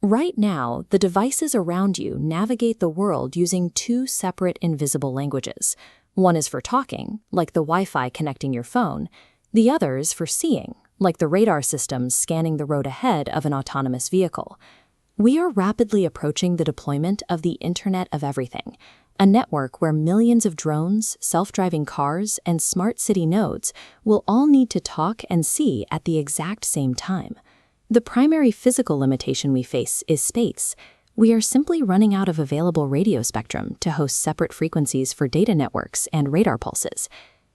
Right now, the devices around you navigate the world using two separate invisible languages. One is for talking, like the Wi-Fi connecting your phone. The other is for seeing, like the radar systems scanning the road ahead of an autonomous vehicle. We are rapidly approaching the deployment of the Internet of Everything, a network where millions of drones, self-driving cars, and smart city nodes will all need to talk and see at the exact same time. The primary physical limitation we face is space. We are simply running out of available radio spectrum to host separate frequencies for data networks and radar pulses.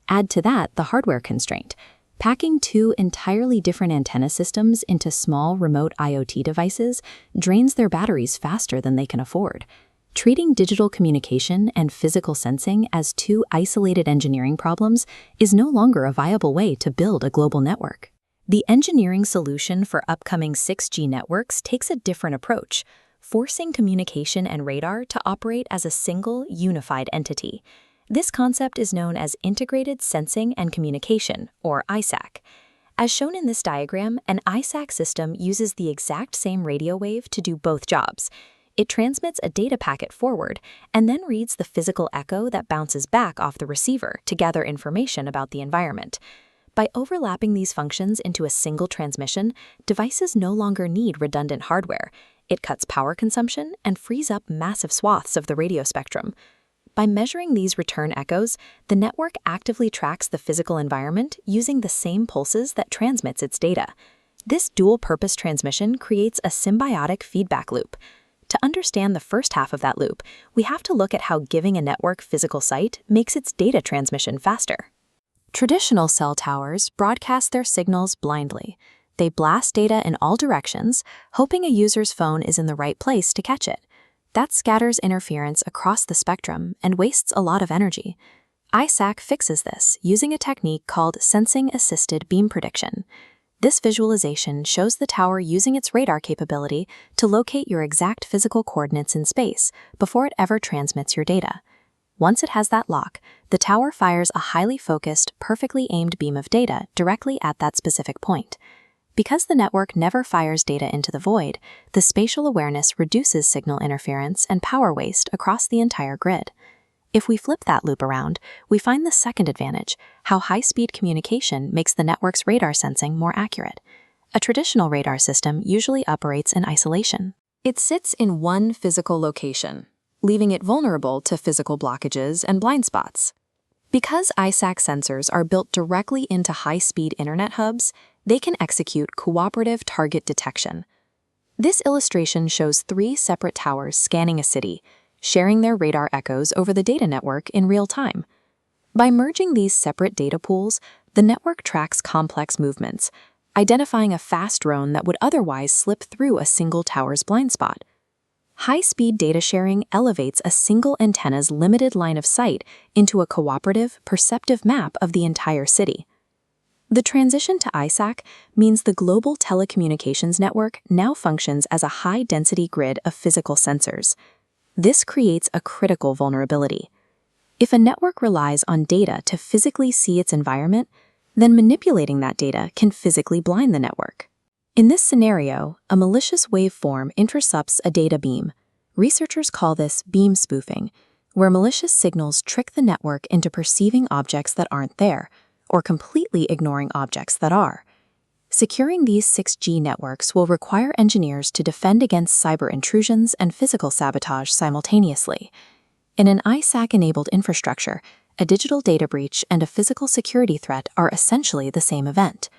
Add to that the hardware constraint. Packing two entirely different antenna systems into small remote IoT devices drains their batteries faster than they can afford. Treating digital communication and physical sensing as two isolated engineering problems is no longer a viable way to build a global network. The engineering solution for upcoming 6G networks takes a different approach, forcing communication and radar to operate as a single, unified entity. This concept is known as Integrated Sensing and Communication, or ISAC. As shown in this diagram, an ISAC system uses the exact same radio wave to do both jobs. It transmits a data packet forward and then reads the physical echo that bounces back off the receiver to gather information about the environment. By overlapping these functions into a single transmission, devices no longer need redundant hardware. It cuts power consumption and frees up massive swaths of the radio spectrum. By measuring these return echoes, the network actively tracks the physical environment using the same pulses that transmits its data. This dual-purpose transmission creates a symbiotic feedback loop. To understand the first half of that loop, we have to look at how giving a network physical sight makes its data transmission faster. Traditional cell towers broadcast their signals blindly. They blast data in all directions, hoping a user's phone is in the right place to catch it. That scatters interference across the spectrum and wastes a lot of energy. ISAC fixes this using a technique called sensing-assisted beam prediction. This visualization shows the tower using its radar capability to locate your exact physical coordinates in space before it ever transmits your data. Once it has that lock, the tower fires a highly focused, perfectly aimed beam of data directly at that specific point. Because the network never fires data into the void, the spatial awareness reduces signal interference and power waste across the entire grid. If we flip that loop around, we find the second advantage, how high-speed communication makes the network's radar sensing more accurate. A traditional radar system usually operates in isolation. It sits in one physical location, leaving it vulnerable to physical blockages and blind spots. Because ISAC sensors are built directly into high-speed internet hubs, they can execute cooperative target detection. This illustration shows 3 separate towers scanning a city, sharing their radar echoes over the data network in real time. By merging these separate data pools, the network tracks complex movements, identifying a fast drone that would otherwise slip through a single tower's blind spot. High-speed data sharing elevates a single antenna's limited line of sight into a cooperative, perceptive map of the entire city. The transition to ISAC means the global telecommunications network now functions as a high-density grid of physical sensors. This creates a critical vulnerability. If a network relies on data to physically see its environment, then manipulating that data can physically blind the network. In this scenario, a malicious waveform intercepts a data beam. Researchers call this beam spoofing, where malicious signals trick the network into perceiving objects that aren't there, or completely ignoring objects that are. Securing these 6G networks will require engineers to defend against cyber intrusions and physical sabotage simultaneously. In an ISAC-enabled infrastructure, a digital data breach and a physical security threat are essentially the same event.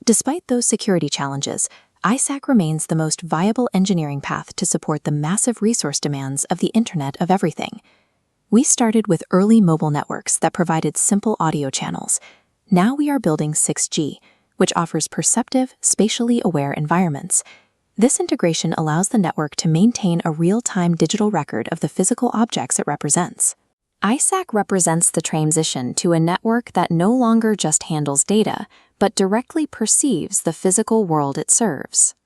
Despite those security challenges, ISAC remains the most viable engineering path to support the massive resource demands of the Internet of Everything. We started with early mobile networks that provided simple audio channels. Now we are building 6G, which offers perceptive, spatially aware environments. This integration allows the network to maintain a real-time digital record of the physical objects it represents. ISAC represents the transition to a network that no longer just handles data, but directly perceives the physical world it serves.